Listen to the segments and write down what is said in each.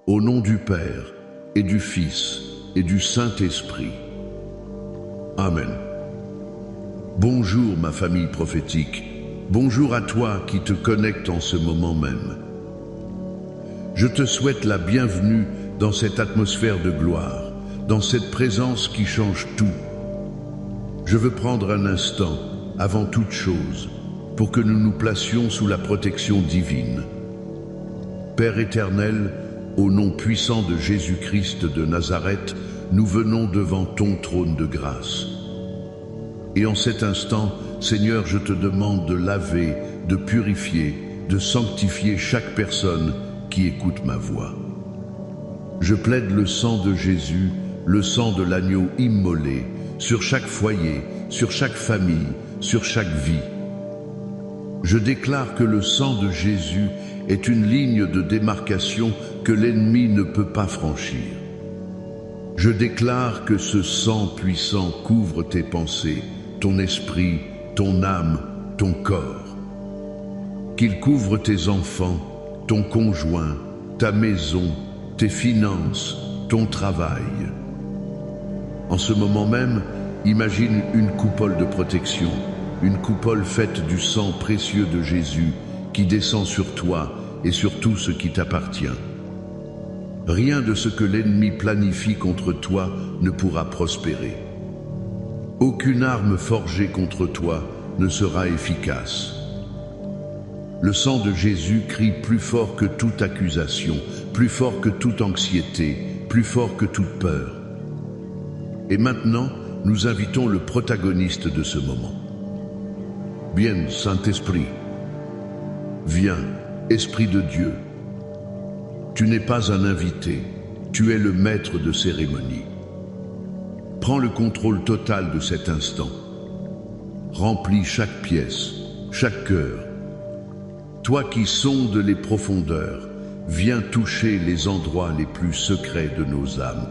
Au nom du Père, et du Fils, et du Saint-Esprit. Amen. Bonjour ma famille prophétique, bonjour à toi qui te connectes en ce moment même. Je te souhaite la bienvenue dans cette atmosphère de gloire, dans cette présence qui change tout. Je veux prendre un instant, avant toute chose, pour que nous nous placions sous la protection divine. Père éternel, au nom puissant de Jésus-Christ de Nazareth, nous venons devant ton trône de grâce. Et en cet instant, Seigneur, je te demande de laver, de purifier, de sanctifier chaque personne qui écoute ma voix. Je plaide le sang de Jésus, le sang de l'agneau immolé, sur chaque foyer, sur chaque famille, sur chaque vie. Je déclare que le sang de Jésus est une ligne de démarcation que l'ennemi ne peut pas franchir. Je déclare que ce sang puissant couvre tes pensées, ton esprit, ton âme, ton corps. Qu'il couvre tes enfants, ton conjoint, ta maison, tes finances, ton travail. En ce moment même, imagine une coupole de protection, une coupole faite du sang précieux de Jésus qui descend sur toi et sur tout ce qui t'appartient. Rien de ce que l'ennemi planifie contre toi ne pourra prospérer. Aucune arme forgée contre toi ne sera efficace. Le sang de Jésus crie plus fort que toute accusation, plus fort que toute anxiété, plus fort que toute peur. Et maintenant, nous invitons le protagoniste de ce moment. Viens, Saint-Esprit. Viens, Esprit de Dieu. Tu n'es pas un invité, tu es le maître de cérémonie. Prends le contrôle total de cet instant. Remplis chaque pièce, chaque cœur. Toi qui sondes les profondeurs, viens toucher les endroits les plus secrets de nos âmes.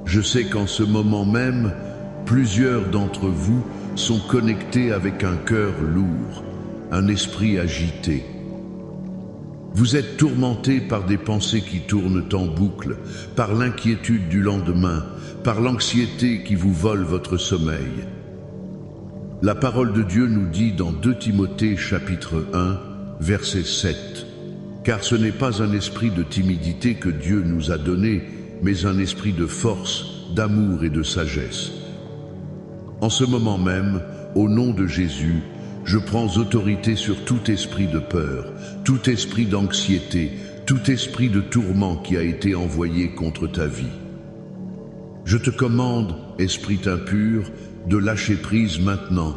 Je sais qu'en ce moment même, plusieurs d'entre vous sont connectés avec un cœur lourd, un esprit agité. Vous êtes tourmentés par des pensées qui tournent en boucle, par l'inquiétude du lendemain, par l'anxiété qui vous vole votre sommeil. La parole de Dieu nous dit dans 2 Timothée chapitre 1, verset 7, « Car ce n'est pas un esprit de timidité que Dieu nous a donné, mais un esprit de force, d'amour et de sagesse. » En ce moment même, au nom de Jésus, je prends autorité sur tout esprit de peur, tout esprit d'anxiété, tout esprit de tourment qui a été envoyé contre ta vie. Je te commande, esprit impur, de lâcher prise maintenant.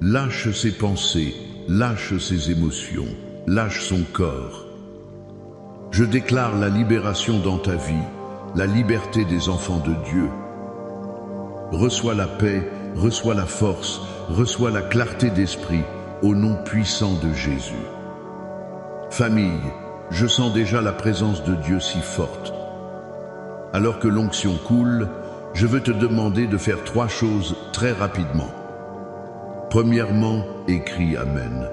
Lâche ses pensées, lâche ses émotions, lâche son corps. Je déclare la libération dans ta vie, la liberté des enfants de Dieu. Reçois la paix, reçois la force, reçois la clarté d'esprit au nom puissant de Jésus. Famille, je sens déjà la présence de Dieu si forte. Alors que l'onction coule, je veux te demander de faire 3 choses très rapidement. Premièrement, écris Amen.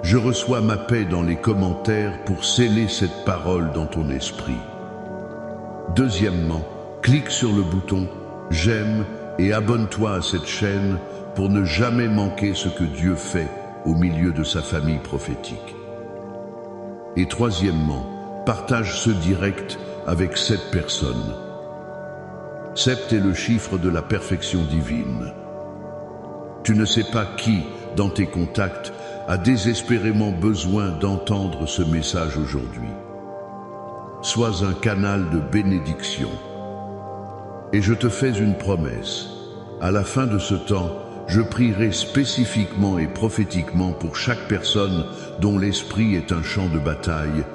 Je reçois ma paix dans les commentaires pour sceller cette parole dans ton esprit. Deuxièmement, clique sur le bouton J'aime et abonne-toi à cette chaîne pour ne jamais manquer ce que Dieu fait au milieu de sa famille prophétique. Et troisièmement, partage ce direct avec 7 personnes. 7 est le chiffre de la perfection divine. Tu ne sais pas qui, dans tes contacts, a désespérément besoin d'entendre ce message aujourd'hui. Sois un canal de bénédiction. Et je te fais une promesse. À la fin de ce temps, je prierai spécifiquement et prophétiquement pour chaque personne dont l'esprit est un champ de bataille,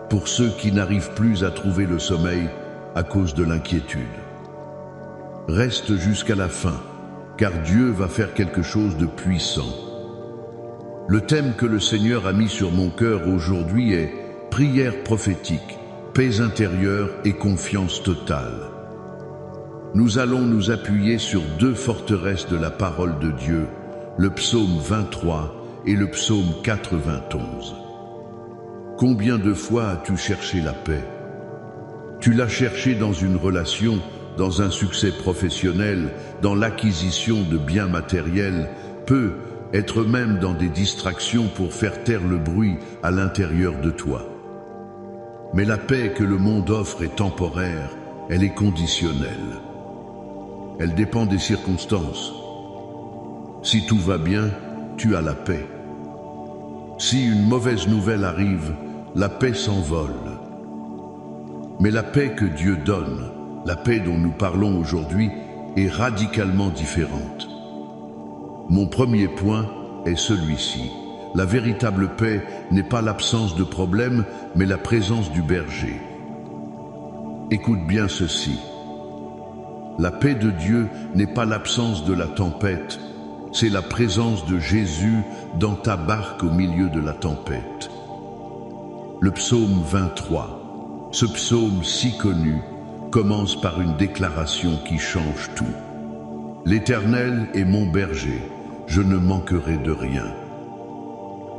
pour ceux qui n'arrivent plus à trouver le sommeil à cause de l'inquiétude. Reste jusqu'à la fin, car Dieu va faire quelque chose de puissant. Le thème que le Seigneur a mis sur mon cœur aujourd'hui est « Prière prophétique, paix intérieure et confiance totale ». Nous allons nous appuyer sur 2 forteresses de la parole de Dieu, le psaume 23 et le psaume 91. Combien de fois as-tu cherché la paix? Tu l'as cherché dans une relation, dans un succès professionnel, dans l'acquisition de biens matériels, peut être même dans des distractions pour faire taire le bruit à l'intérieur de toi. Mais la paix que le monde offre est temporaire, elle est conditionnelle. Elle dépend des circonstances. Si tout va bien, tu as la paix. Si une mauvaise nouvelle arrive, la paix s'envole. Mais la paix que Dieu donne, la paix dont nous parlons aujourd'hui, est radicalement différente. Mon premier point est celui-ci. La véritable paix n'est pas l'absence de problème, mais la présence du berger. Écoute bien ceci. La paix de Dieu n'est pas l'absence de la tempête, c'est la présence de Jésus dans ta barque au milieu de la tempête. Le psaume 23, ce psaume si connu, commence par une déclaration qui change tout. L'Éternel est mon berger, je ne manquerai de rien.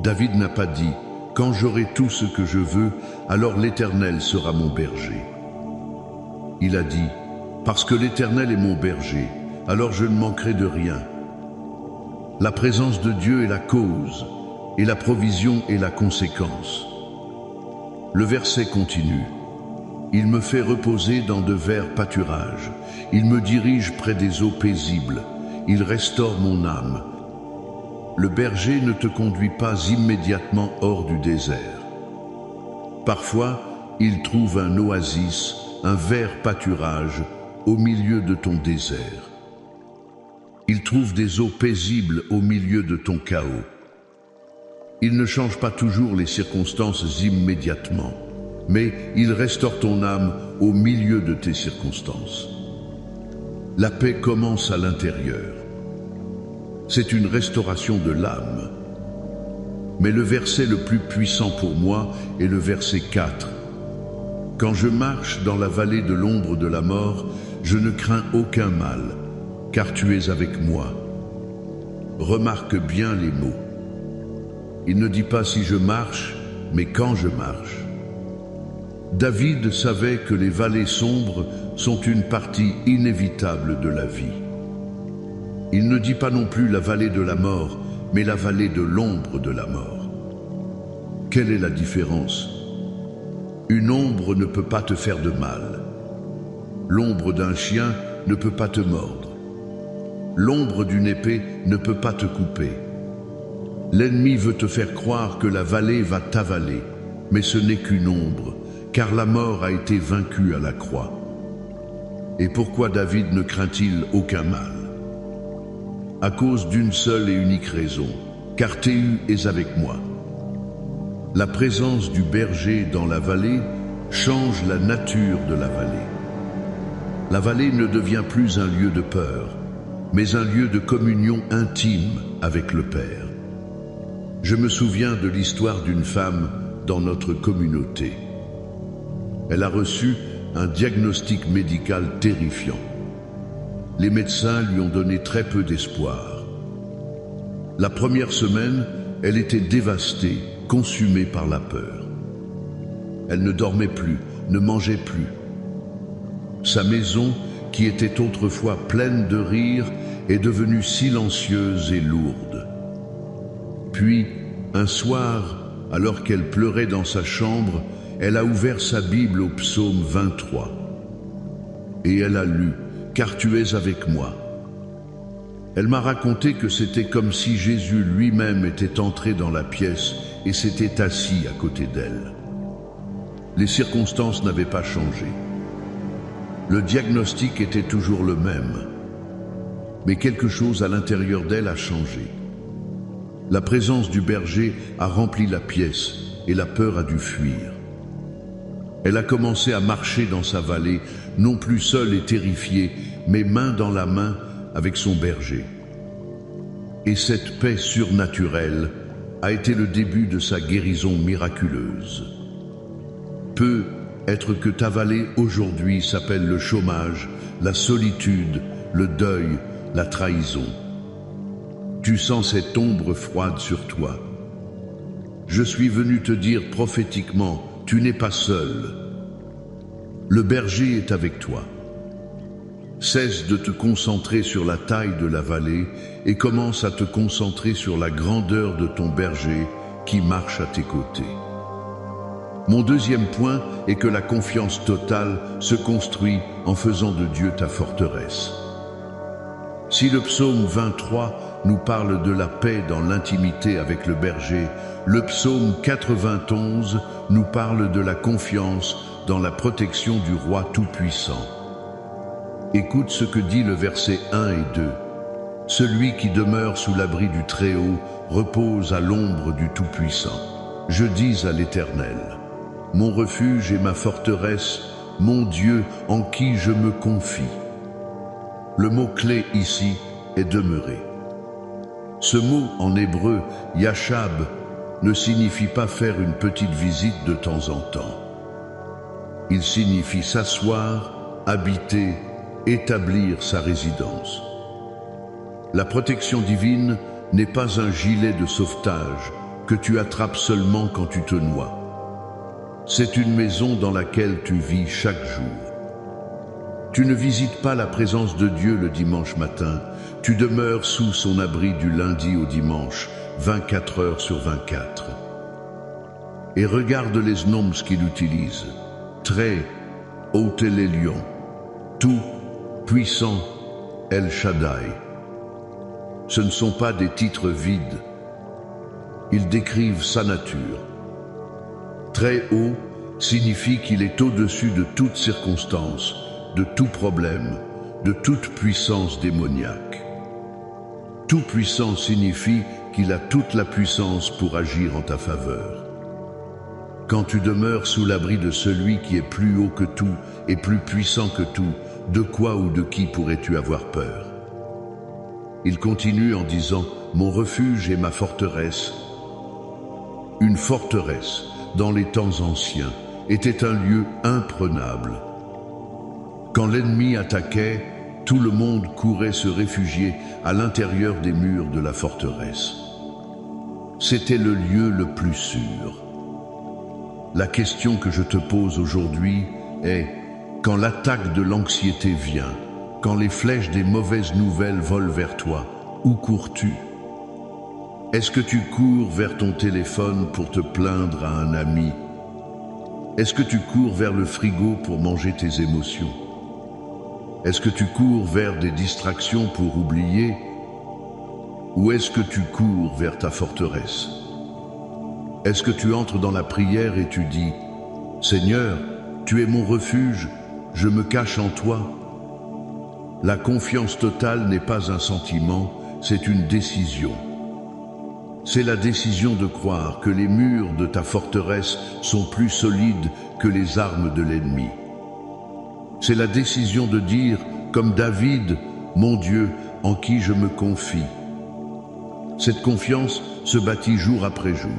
David n'a pas dit, quand j'aurai tout ce que je veux, alors l'Éternel sera mon berger. Il a dit, parce que l'Éternel est mon berger, alors je ne manquerai de rien. La présence de Dieu est la cause, et la provision est la conséquence. Le verset continue. Il me fait reposer dans de verts pâturages. Il me dirige près des eaux paisibles. Il restaure mon âme. Le berger ne te conduit pas immédiatement hors du désert. Parfois, il trouve un oasis, un vert pâturage au milieu de ton désert. Il trouve des eaux paisibles au milieu de ton chaos. Il ne change pas toujours les circonstances immédiatement, mais il restaure ton âme au milieu de tes circonstances. La paix commence à l'intérieur. C'est une restauration de l'âme. Mais le verset le plus puissant pour moi est le verset 4. Quand je marche dans la vallée de l'ombre de la mort, je ne crains aucun mal, car tu es avec moi. Remarque bien les mots. Il ne dit pas si je marche, mais quand je marche. David savait que les vallées sombres sont une partie inévitable de la vie. Il ne dit pas non plus la vallée de la mort, mais la vallée de l'ombre de la mort. Quelle est la différence? Une ombre ne peut pas te faire de mal. L'ombre d'un chien ne peut pas te mordre. L'ombre d'une épée ne peut pas te couper. L'ennemi veut te faire croire que la vallée va t'avaler, mais ce n'est qu'une ombre, car la mort a été vaincue à la croix. Et pourquoi David ne craint-il aucun mal? À cause d'une seule et unique raison, car Théu est avec moi. La présence du berger dans la vallée change la nature de la vallée. La vallée ne devient plus un lieu de peur, mais un lieu de communion intime avec le Père. Je me souviens de l'histoire d'une femme dans notre communauté. Elle a reçu un diagnostic médical terrifiant. Les médecins lui ont donné très peu d'espoir. La première semaine, elle était dévastée, consumée par la peur. Elle ne dormait plus, ne mangeait plus. Sa maison, qui était autrefois pleine de rire, est devenue silencieuse et lourde. Puis, un soir, alors qu'elle pleurait dans sa chambre, elle a ouvert sa Bible au psaume 23. Et elle a lu « Car tu es avec moi ». Elle m'a raconté que c'était comme si Jésus lui-même était entré dans la pièce et s'était assis à côté d'elle. Les circonstances n'avaient pas changé. Le diagnostic était toujours le même. Mais quelque chose à l'intérieur d'elle a changé. La présence du berger a rempli la pièce et la peur a dû fuir. Elle a commencé à marcher dans sa vallée, non plus seule et terrifiée, mais main dans la main avec son berger. Et cette paix surnaturelle a été le début de sa guérison miraculeuse. Peut être que ta vallée aujourd'hui s'appelle le chômage, la solitude, le deuil, la trahison. Tu sens cette ombre froide sur toi. Je suis venu te dire prophétiquement, tu n'es pas seul. Le berger est avec toi. Cesse de te concentrer sur la taille de la vallée et commence à te concentrer sur la grandeur de ton berger qui marche à tes côtés. Mon deuxième point est que la confiance totale se construit en faisant de Dieu ta forteresse. Si le psaume 23 nous parle de la paix dans l'intimité avec le berger, le psaume 91 nous parle de la confiance dans la protection du roi tout-puissant. Écoute ce que dit le verset 1 et 2. Celui qui demeure sous l'abri du Très-Haut repose à l'ombre du Tout-Puissant. Je dis à l'Éternel, mon refuge et ma forteresse, mon Dieu en qui je me confie. Le mot-clé ici est demeurer. Ce mot en hébreu, yashab, ne signifie pas faire une petite visite de temps en temps. Il signifie s'asseoir, habiter, établir sa résidence. La protection divine n'est pas un gilet de sauvetage que tu attrapes seulement quand tu te noies. C'est une maison dans laquelle tu vis chaque jour. Tu ne visites pas la présence de Dieu le dimanche matin, tu demeures sous son abri du lundi au dimanche, 24 heures sur 24. Et regarde les noms qu'il utilise. Très, Otel Elion, tout, puissant, El Shaddai. Ce ne sont pas des titres vides. Ils décrivent sa nature. Très haut signifie qu'il est au-dessus de toute circonstance, de tout problème, de toute puissance démoniaque. Tout puissant signifie qu'il a toute la puissance pour agir en ta faveur. Quand tu demeures sous l'abri de celui qui est plus haut que tout et plus puissant que tout, de quoi ou de qui pourrais-tu avoir peur? Il continue en disant « Mon refuge est ma forteresse ». Une forteresse, dans les temps anciens, était un lieu imprenable. Quand l'ennemi attaquait, tout le monde courait se réfugier à l'intérieur des murs de la forteresse. C'était le lieu le plus sûr. La question que je te pose aujourd'hui est, quand l'attaque de l'anxiété vient, quand les flèches des mauvaises nouvelles volent vers toi, où cours-tu? Est-ce que tu cours vers ton téléphone pour te plaindre à un ami? Est-ce que tu cours vers le frigo pour manger tes émotions? Est-ce que tu cours vers des distractions pour oublier? Ou est-ce que tu cours vers ta forteresse? Est-ce que tu entres dans la prière et tu dis « Seigneur, tu es mon refuge, je me cache en toi ». La confiance totale n'est pas un sentiment, c'est une décision. C'est la décision de croire que les murs de ta forteresse sont plus solides que les armes de l'ennemi. C'est la décision de dire, comme David, « Mon Dieu, en qui je me confie ». Cette confiance se bâtit jour après jour.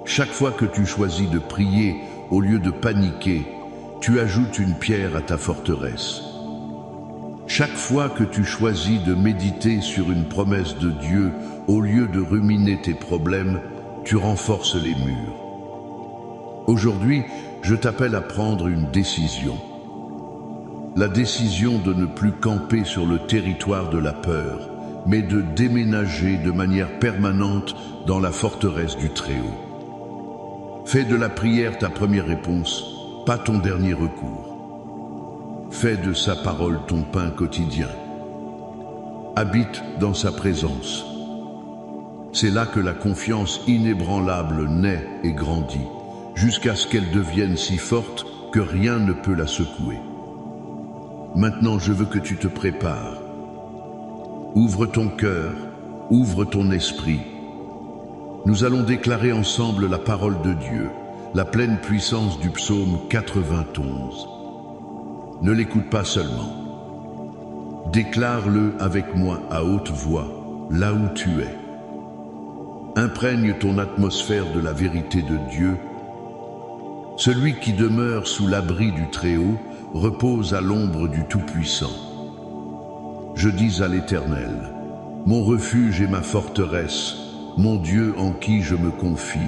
Chaque fois que tu choisis de prier au lieu de paniquer, tu ajoutes une pierre à ta forteresse. Chaque fois que tu choisis de méditer sur une promesse de Dieu au lieu de ruminer tes problèmes, tu renforces les murs. Aujourd'hui, je t'appelle à prendre une décision. La décision de ne plus camper sur le territoire de la peur, mais de déménager de manière permanente dans la forteresse du Très-Haut. Fais de la prière ta première réponse, pas ton dernier recours. Fais de sa parole ton pain quotidien. Habite dans sa présence. C'est là que la confiance inébranlable naît et grandit, jusqu'à ce qu'elle devienne si forte que rien ne peut la secouer. Maintenant, je veux que tu te prépares. Ouvre ton cœur, ouvre ton esprit. Nous allons déclarer ensemble la parole de Dieu, la pleine puissance du psaume 91. Ne l'écoute pas seulement. Déclare-le avec moi à haute voix, là où tu es. Imprègne ton atmosphère de la vérité de Dieu. Celui qui demeure sous l'abri du Très-Haut repose à l'ombre du Tout-Puissant. Je dis à l'Éternel, mon refuge et ma forteresse, mon Dieu en qui je me confie.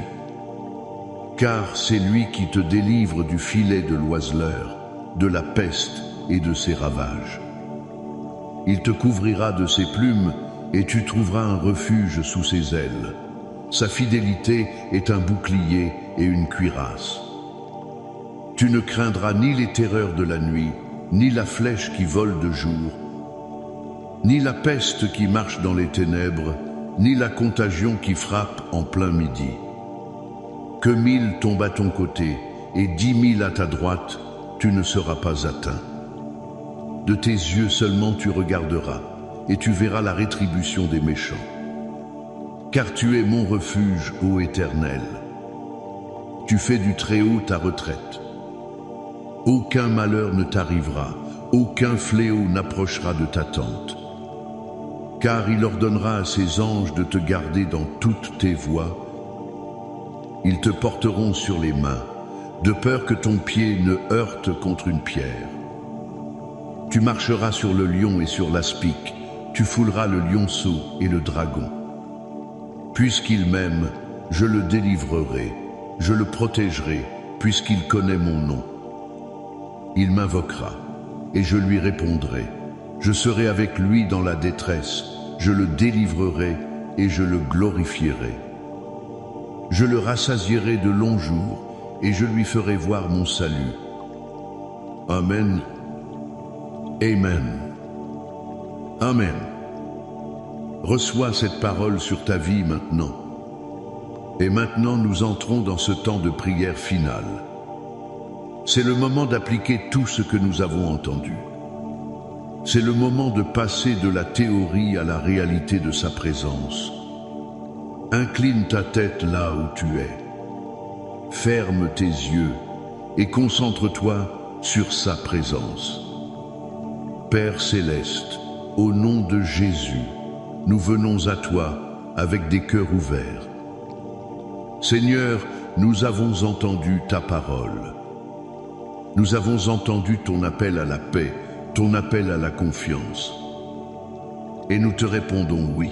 car c'est lui qui te délivre du filet de l'oiseleur, de la peste et de ses ravages. Il te couvrira de ses plumes et tu trouveras un refuge sous ses ailes. Sa fidélité est un bouclier et une cuirasse. Tu ne craindras ni les terreurs de la nuit, ni la flèche qui vole de jour, ni la peste qui marche dans les ténèbres, ni la contagion qui frappe en plein midi. Que 1000 tombent à ton côté et 10 000 à ta droite, tu ne seras pas atteint. De tes yeux seulement tu regarderas, et tu verras la rétribution des méchants. Car tu es mon refuge, ô Éternel. Tu fais du Très-Haut ta retraite. Aucun malheur ne t'arrivera, aucun fléau n'approchera de ta tente. Car il ordonnera à ses anges de te garder dans toutes tes voies. Ils te porteront sur les mains, de peur que ton pied ne heurte contre une pierre. Tu marcheras sur le lion et sur l'aspic, tu fouleras le lionceau et le dragon. Puisqu'il m'aime, je le délivrerai, je le protégerai, puisqu'il connaît mon nom. Il m'invoquera, et je lui répondrai. Je serai avec lui dans la détresse, je le délivrerai et je le glorifierai. Je le rassasierai de longs jours, et je lui ferai voir mon salut. Amen. Amen. Amen. Reçois cette parole sur ta vie maintenant. Et maintenant nous entrons dans ce temps de prière finale. C'est le moment d'appliquer tout ce que nous avons entendu. C'est le moment de passer de la théorie à la réalité de sa présence. Incline ta tête là où tu es. Ferme tes yeux et concentre-toi sur sa présence. Père céleste, au nom de Jésus, nous venons à toi avec des cœurs ouverts. Seigneur, nous avons entendu ta parole. Nous avons entendu ton appel à la paix, ton appel à la confiance. Et nous te répondons oui.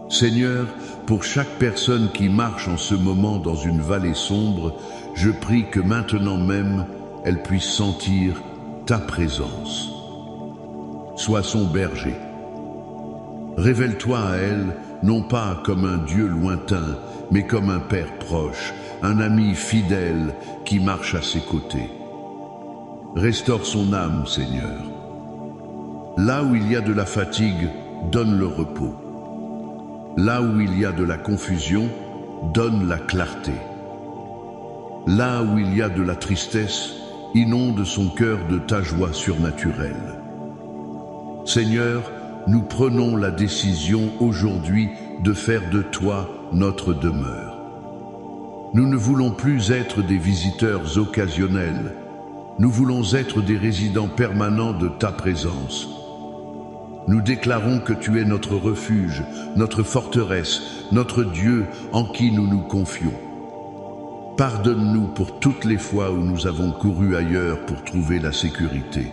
Seigneur, pour chaque personne qui marche en ce moment dans une vallée sombre, je prie que maintenant même, elle puisse sentir ta présence. Sois son berger. Révèle-toi à elle, non pas comme un Dieu lointain, mais comme un Père proche, un ami fidèle qui marche à ses côtés. Restaure son âme, Seigneur. Là où il y a de la fatigue, donne le repos. Là où il y a de la confusion, donne la clarté. Là où il y a de la tristesse, inonde son cœur de ta joie surnaturelle. Seigneur, nous prenons la décision aujourd'hui de faire de toi notre demeure. Nous ne voulons plus être des visiteurs occasionnels. Nous voulons être des résidents permanents de ta présence. Nous déclarons que tu es notre refuge, notre forteresse, notre Dieu en qui nous nous confions. Pardonne-nous pour toutes les fois où nous avons couru ailleurs pour trouver la sécurité.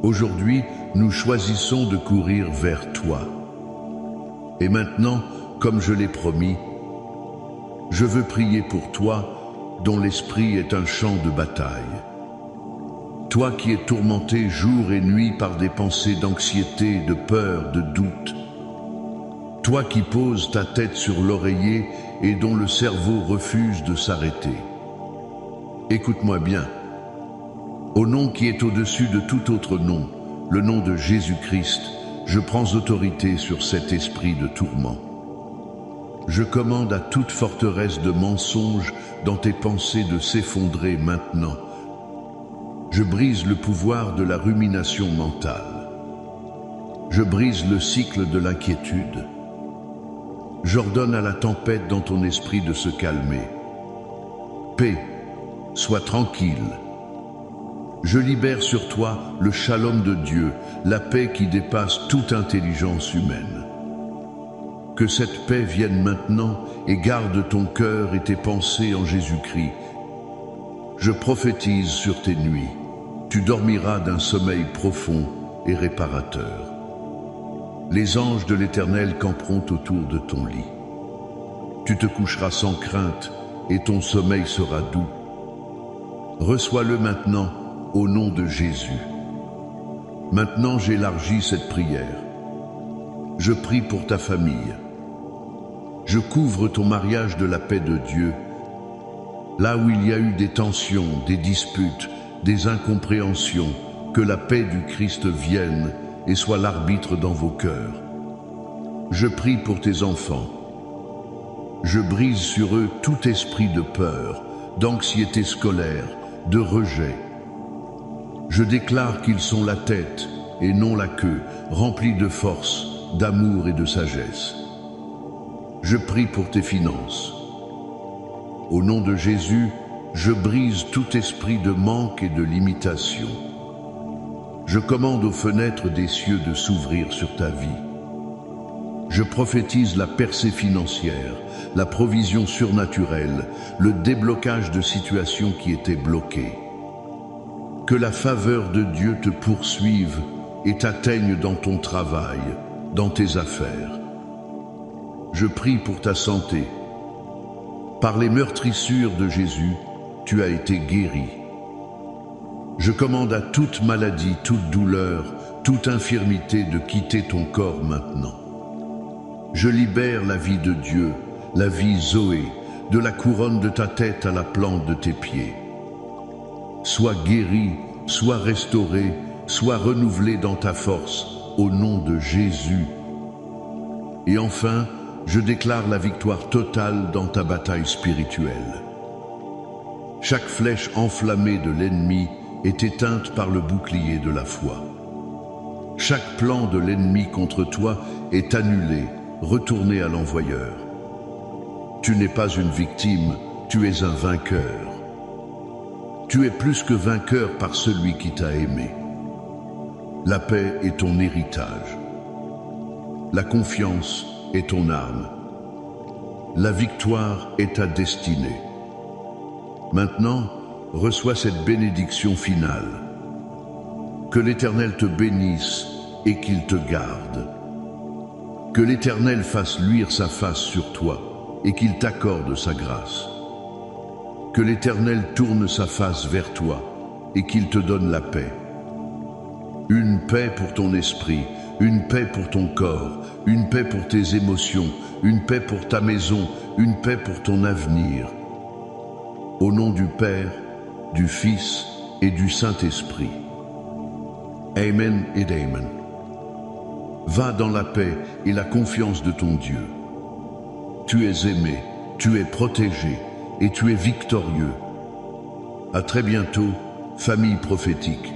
Aujourd'hui, nous choisissons de courir vers toi. Et maintenant, comme je l'ai promis, je veux prier pour toi, dont l'esprit est un champ de bataille. Toi qui es tourmenté jour et nuit par des pensées d'anxiété, de peur, de doute. Toi qui poses ta tête sur l'oreiller et dont le cerveau refuse de s'arrêter. Écoute-moi bien. Au nom qui est au-dessus de tout autre nom, le nom de Jésus-Christ, je prends autorité sur cet esprit de tourment. Je commande à toute forteresse de mensonges dans tes pensées de s'effondrer maintenant. Je brise le pouvoir de la rumination mentale. Je brise le cycle de l'inquiétude. J'ordonne à la tempête dans ton esprit de se calmer. Paix, sois tranquille. Je libère sur toi le shalom de Dieu, la paix qui dépasse toute intelligence humaine. Que cette paix vienne maintenant et garde ton cœur et tes pensées en Jésus-Christ. Je prophétise sur tes nuits. Tu dormiras d'un sommeil profond et réparateur. Les anges de l'Éternel camperont autour de ton lit. Tu te coucheras sans crainte et ton sommeil sera doux. Reçois-le maintenant au nom de Jésus. Maintenant j'élargis cette prière. Je prie pour ta famille. Je couvre ton mariage de la paix de Dieu. Là où il y a eu des tensions, des disputes, des incompréhensions, que la paix du Christ vienne et soit l'arbitre dans vos cœurs. Je prie pour tes enfants. Je brise sur eux tout esprit de peur, d'anxiété scolaire, de rejet. Je déclare qu'ils sont la tête et non la queue, remplis de force, d'amour et de sagesse. Je prie pour tes finances. Au nom de Jésus, je brise tout esprit de manque et de limitation. Je commande aux fenêtres des cieux de s'ouvrir sur ta vie. Je prophétise la percée financière, la provision surnaturelle, le déblocage de situations qui étaient bloquées. Que la faveur de Dieu te poursuive et t'atteigne dans ton travail, dans tes affaires. Je prie pour ta santé. Par les meurtrissures de Jésus, tu as été guéri. Je commande à toute maladie, toute douleur, toute infirmité de quitter ton corps maintenant. Je libère la vie de Dieu, la vie Zoé, de la couronne de ta tête à la plante de tes pieds. Sois guéri, sois restauré, sois renouvelé dans ta force, au nom de Jésus. Et enfin, je déclare la victoire totale dans ta bataille spirituelle. Chaque flèche enflammée de l'ennemi est éteinte par le bouclier de la foi. Chaque plan de l'ennemi contre toi est annulé, retourné à l'envoyeur. Tu n'es pas une victime, tu es un vainqueur. Tu es plus que vainqueur par celui qui t'a aimé. La paix est ton héritage. La confiance est ton arme. La victoire est ta destinée. Maintenant, reçois cette bénédiction finale. Que l'Éternel te bénisse et qu'il te garde. Que l'Éternel fasse luire sa face sur toi et qu'il t'accorde sa grâce. Que l'Éternel tourne sa face vers toi et qu'il te donne la paix. Une paix pour ton esprit, une paix pour ton corps, une paix pour tes émotions, une paix pour ta maison, une paix pour ton avenir. Au nom du Père, du Fils et du Saint-Esprit. Amen et Amen. Va dans la paix et la confiance de ton Dieu. Tu es aimé, tu es protégé et tu es victorieux. À très bientôt, famille prophétique.